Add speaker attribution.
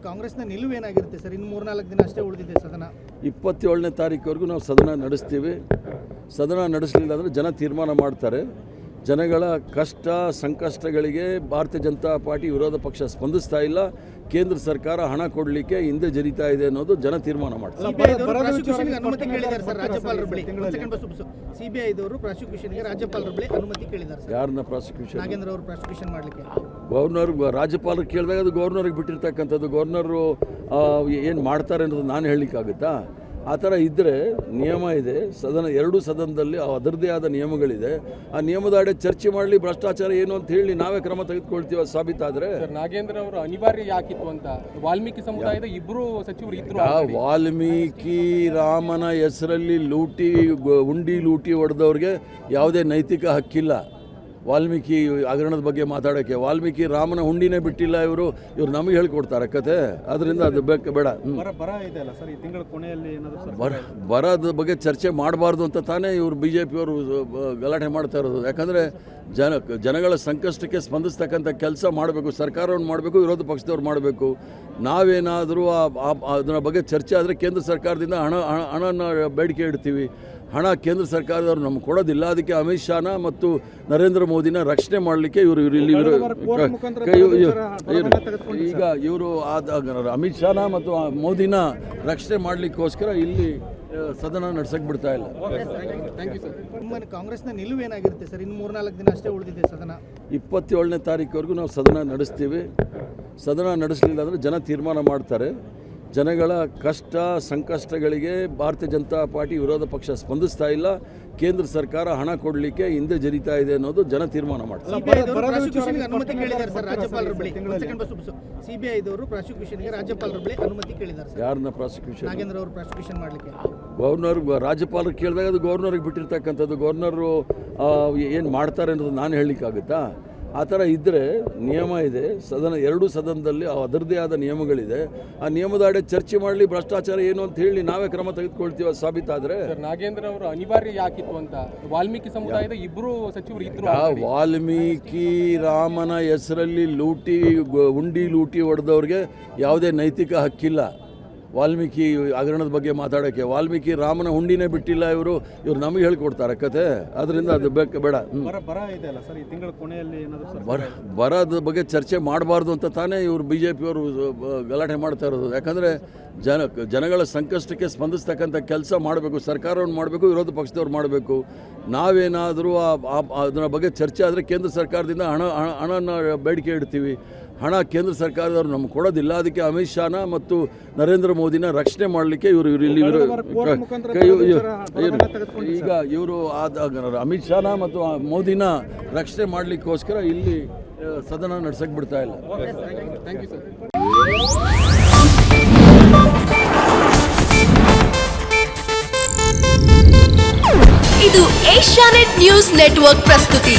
Speaker 1: ಕಾಂಗ್ರೆಸ್ನ ನಿಲುವು ಏನಾಗಿರುತ್ತೆ ಸರ್? ಇನ್ನು 3-4 ದಿನ ಅಷ್ಟೇ ಉಳಿದಿದೆ ಸದನ.
Speaker 2: 27ನೇ ತಾರೀಕುವರೆಗೂ ನಾವು ಸದನ ನಡೆಸ್ತೀವಿ. ಸದನ ನಡೆಸಲಿಲ್ಲ ಅಂದರೆ ಜನ ತೀರ್ಮಾನ ಮಾಡ್ತಾರೆ. ಜನಗಳ ಕಷ್ಟ ಸಂಕಷ್ಟಗಳಿಗೆ ಭಾರತೀಯ ಜನತಾ ಪಾರ್ಟಿ ವಿರೋಧ ಪಕ್ಷ ಸ್ಪಂದಿಸ್ತಾ ಇಲ್ಲ. ಕೇಂದ್ರ ಸರ್ಕಾರ ಹಣ ಕೊಡಲಿಕ್ಕೆ ಹಿಂದೆ ಜರಿತಾ ಇದೆ ಅನ್ನೋದು ಜನ ತೀರ್ಮಾನ ಮಾಡ್ತಾರೆ.
Speaker 1: ಸಿಬಿಐದವರು ಪ್ರಾಸಿಕ್ಯೂಷನ್ಗೆ ರಾಜ್ಯಪಾಲರ ಬಳಿ ಅನುಮತಿ ಕೇಳಿದ್ದಾರೆ.
Speaker 2: ಯಾರನ್ನ ಪ್ರಾಸಿಕ್ಯೂಷನ್?
Speaker 1: ನಾಗೇಂದ್ರ ಅವರು ಪ್ರಾಸಿಕ್ಯೂಷನ್ ಮಾಡಲಿಕ್ಕೆ
Speaker 2: ಗವರ್ನರ್ ರಾಜ್ಯಪಾಲರು ಕೇಳಿದಾಗ ಅದು ಗವರ್ನರ್ಗೆ ಬಿಟ್ಟಿರ್ತಕ್ಕಂಥದ್ದು. ಗವರ್ನರು ಏನು ಮಾಡ್ತಾರೆ ಅನ್ನೋದು ನಾನು ಹೇಳಲಿಕ್ಕಾಗುತ್ತಾ? ಆ ಥರ ಇದ್ದರೆ ನಿಯಮ ಇದೆ. ಎರಡೂ ಸದನದಲ್ಲಿ ಅದರದ್ದೇ ಆದ ನಿಯಮಗಳಿದೆ. ಆ ನಿಯಮದ ಅಡೆ ಚರ್ಚೆ ಮಾಡಲಿ. ಭ್ರಷ್ಟಾಚಾರ ಏನು ಅಂತ ಹೇಳಿ ನಾವೇ ಕ್ರಮ ತೆಗೆದುಕೊಳ್ತೀವಿ ಸಾಬೀತಾದರೆ.
Speaker 3: ನಾಗೇಂದ್ರ ಅವರು ಅನಿವಾರ್ಯ ಯಾಕಿತ್ತು ಅಂತ ವಾಲ್ಮೀಕಿ ಸಮುದಾಯದ ಇಬ್ಬರು ಸಚಿವರು ಇದ್ರು.
Speaker 2: ವಾಲ್ಮೀಕಿ ರಾಮನ ಹೆಸರಲ್ಲಿ ಉಂಡಿ ಲೂಟಿ ಹೊಡೆದವ್ರಿಗೆ ಯಾವುದೇ ನೈತಿಕ ಹಕ್ಕಿಲ್ಲ ವಾಲ್ಮೀಕಿ ಹಗರಣದ ಬಗ್ಗೆ ಮಾತಾಡೋಕ್ಕೆ. ವಾಲ್ಮೀಕಿ ರಾಮನ ಹುಂಡಿನೇ ಬಿಟ್ಟಿಲ್ಲ. ಇವರು ನಮಗೆ ಹೇಳ್ಕೊಡ್ತಾರೆ ಕತೆ. ಅದರಿಂದ ಅದು ಬೇಡ. ಬರದ ಬಗ್ಗೆ ಚರ್ಚೆ ಮಾಡಬಾರ್ದು ಅಂತ ತಾನೇ ಇವರು BJP ಅವರು ಗಲಾಟೆ ಮಾಡ್ತಾ ಇರೋದು. ಯಾಕಂದರೆ ಜನಗಳ ಸಂಕಷ್ಟಕ್ಕೆ ಸ್ಪಂದಿಸ್ತಕ್ಕಂಥ ಕೆಲಸ ಮಾಡಬೇಕು. ಸರ್ಕಾರವನ್ನು ಮಾಡಬೇಕು, ವಿರೋಧ ಪಕ್ಷದವ್ರು ಮಾಡಬೇಕು. ನಾವೇನಾದರೂ ಅದರ ಬಗ್ಗೆ ಚರ್ಚೆ ಆದರೆ ಕೇಂದ್ರ ಸರ್ಕಾರದಿಂದ ಹಣನ ಬೇಡಿಕೆ ಇಡ್ತೀವಿ. ಹಣ ಕೇಂದ್ರ ಸರ್ಕಾರದವರು ನಮ್ಗೆ ಕೊಡೋದಿಲ್ಲ. ಅದಕ್ಕೆ ಅಮಿತ್ ಶಾನ ಮತ್ತು ನರೇಂದ್ರ ಮೋದಿನ ರಕ್ಷಣೆ ಮಾಡಲಿಕ್ಕೆ ಇವರು ಅಮಿತ್ ಶಾನ ಮತ್ತು ಮೋದಿನ ರಕ್ಷಣೆ ಮಾಡಲಿಕ್ಕೋಸ್ಕರ ಇಲ್ಲಿ ಸದನ ನಡೆಸಕ್ಕೆ ಬಿಡ್ತಾ ಇಲ್ಲ.
Speaker 1: ಕಾಂಗ್ರೆಸ್ನ ನಿಲುವು ಏನಾಗಿರುತ್ತೆ ಸರ್? ಇನ್ನು 3-4 ದಿನ ಅಷ್ಟೇ ಉಳಿದಿದೆ ಸದನ.
Speaker 2: 27ನೇ ತಾರೀಕುವರೆಗೂ ನಾವು ಸದನ ನಡೆಸ್ತೀವಿ. ಸದನ ನಡೆಸಲಿಲ್ಲ ಅಂದರೆ ಜನ ತೀರ್ಮಾನ ಮಾಡ್ತಾರೆ. ಜನಗಳ ಕಷ್ಟ ಸಂಕಷ್ಟಗಳಿಗೆ ಭಾರತೀಯ ಜನತಾ ಪಾರ್ಟಿ ವಿರೋಧ ಪಕ್ಷ ಸ್ಪಂದಿಸ್ತಾ ಇಲ್ಲ. ಕೇಂದ್ರ ಸರ್ಕಾರ ಹಣ ಕೊಡಲಿಕ್ಕೆ ಹಿಂದೆ ಜರಿತಾ ಇದೆ ಅನ್ನೋದು ಜನ ತೀರ್ಮಾನ ಮಾಡ್ತಾರೆ.
Speaker 1: ಸಿಬಿಐದವರು ಪ್ರಾಸಿಕ್ಯೂಷನ್ಗೆ ರಾಜ್ಯಪಾಲರ ಬಳಿ ಅನುಮತಿ ಕೇಳಿದ್ದಾರೆ.
Speaker 2: ಯಾರನ್ನ ಪ್ರಾಸಿಕ್ಯೂಷನ್?
Speaker 1: ನಾಗೇಂದ್ರ ಅವರು ಪ್ರಾಸಿಕ್ಯೂಷನ್ ಮಾಡಲಿಕ್ಕೆ
Speaker 2: ರಾಜ್ಯಪಾಲರು ಕೇಳಿದಾಗ ಅದು ಗವರ್ನರ್ಗೆ ಬಿಟ್ಟಿರ್ತಕ್ಕಂಥದ್ದು. ಗವರ್ನರು ಏನು ಮಾಡ್ತಾರೆ ಅನ್ನೋದು ನಾನು ಹೇಳಲಿಕ್ಕಾಗುತ್ತಾ? ಆ ಥರ ಇದ್ದರೆ ನಿಯಮ ಇದೆ. ಎರಡೂ ಸದನದಲ್ಲಿ ಅದರದ್ದೇ ಆದ ನಿಯಮಗಳಿದೆ. ಆ ನಿಯಮದ ಅಡೆ ಚರ್ಚೆ ಮಾಡಲಿ. ಭ್ರಷ್ಟಾಚಾರ ಏನು ಅಂತ ಹೇಳಿ ನಾವೇ ಕ್ರಮ ತೆಗೆದುಕೊಳ್ತೀವಿ ಸಾಬೀತಾದರೆ.
Speaker 3: ನಾಗೇಂದ್ರ ಅವರು ಅನಿವಾರ್ಯ ಯಾಕಿತ್ತು ಅಂತ ವಾಲ್ಮೀಕಿ ಸಮುದಾಯದ ಇಬ್ಬರು ಸಚಿವರು ಇದ್ರು.
Speaker 2: ವಾಲ್ಮೀಕಿ ರಾಮನ ಹೆಸರಲ್ಲಿ ಉಂಡಿ ಲೂಟಿ ಹೊಡೆದವ್ರಿಗೆ ಯಾವುದೇ ನೈತಿಕ ಹಕ್ಕಿಲ್ಲ ವಾಲ್ಮೀಕಿ ಹಗರಣದ ಬಗ್ಗೆ ಮಾತಾಡೋಕ್ಕೆ. ವಾಲ್ಮೀಕಿ ರಾಮನ ಹುಂಡಿನೇ ಬಿಟ್ಟಿಲ್ಲ. ಇವರು ನಮಗೆ ಹೇಳ್ಕೊಡ್ತಾರೆ ಕತೆ. ಅದರಿಂದ ಅದು ಬೇಡ. ಬರದ ಬಗ್ಗೆ ಚರ್ಚೆ ಮಾಡಬಾರ್ದು ಅಂತ ತಾನೇ ಇವರು BJP ಅವರು ಗಲಾಟೆ ಮಾಡ್ತಾ ಇರೋದು. ಯಾಕಂದರೆ ಜನಗಳ ಸಂಕಷ್ಟಕ್ಕೆ ಸ್ಪಂದಿಸ್ತಕ್ಕಂಥ ಕೆಲಸ ಮಾಡಬೇಕು. ಸರ್ಕಾರವನ್ನು ಮಾಡಬೇಕು, ವಿರೋಧ ಪಕ್ಷದವ್ರು ಮಾಡಬೇಕು. ನಾವೇನಾದರೂ ಅದರ ಬಗ್ಗೆ ಚರ್ಚೆ ಆದರೆ ಕೇಂದ್ರ ಸರ್ಕಾರದಿಂದ ಹಣನ ಬೇಡಿಕೆ ಇಡ್ತೀವಿ. ಹಣ ಕೇಂದ್ರ ಸರ್ಕಾರದವರು ನಮ್ಗೆ ಕೊಡೋದಿಲ್ಲ. ಅದಕ್ಕೆ ಅಮಿತ್ ಶಾನ ಮತ್ತು ನರೇಂದ್ರ ಮೋದಿನ ರಕ್ಷಣೆ ಮಾಡಲಿಕ್ಕೆ ಇವರು ಅಮಿತ್ ಶಾನ ಮತ್ತು ಮೋದಿನ ರಕ್ಷಣೆ ಮಾಡಲಿಕ್ಕೋಸ್ಕರ ಇಲ್ಲಿ ಸದನ ನಡೆಸಕ್ಕೆ ಬಿಡ್ತಾ ಇಲ್ಲ.
Speaker 4: ಇದು ಏಷ್ಯಾನೆಟ್ ನ್ಯೂಸ್ ನೆಟ್ವರ್ಕ್ ಪ್ರಸ್ತುತಿ.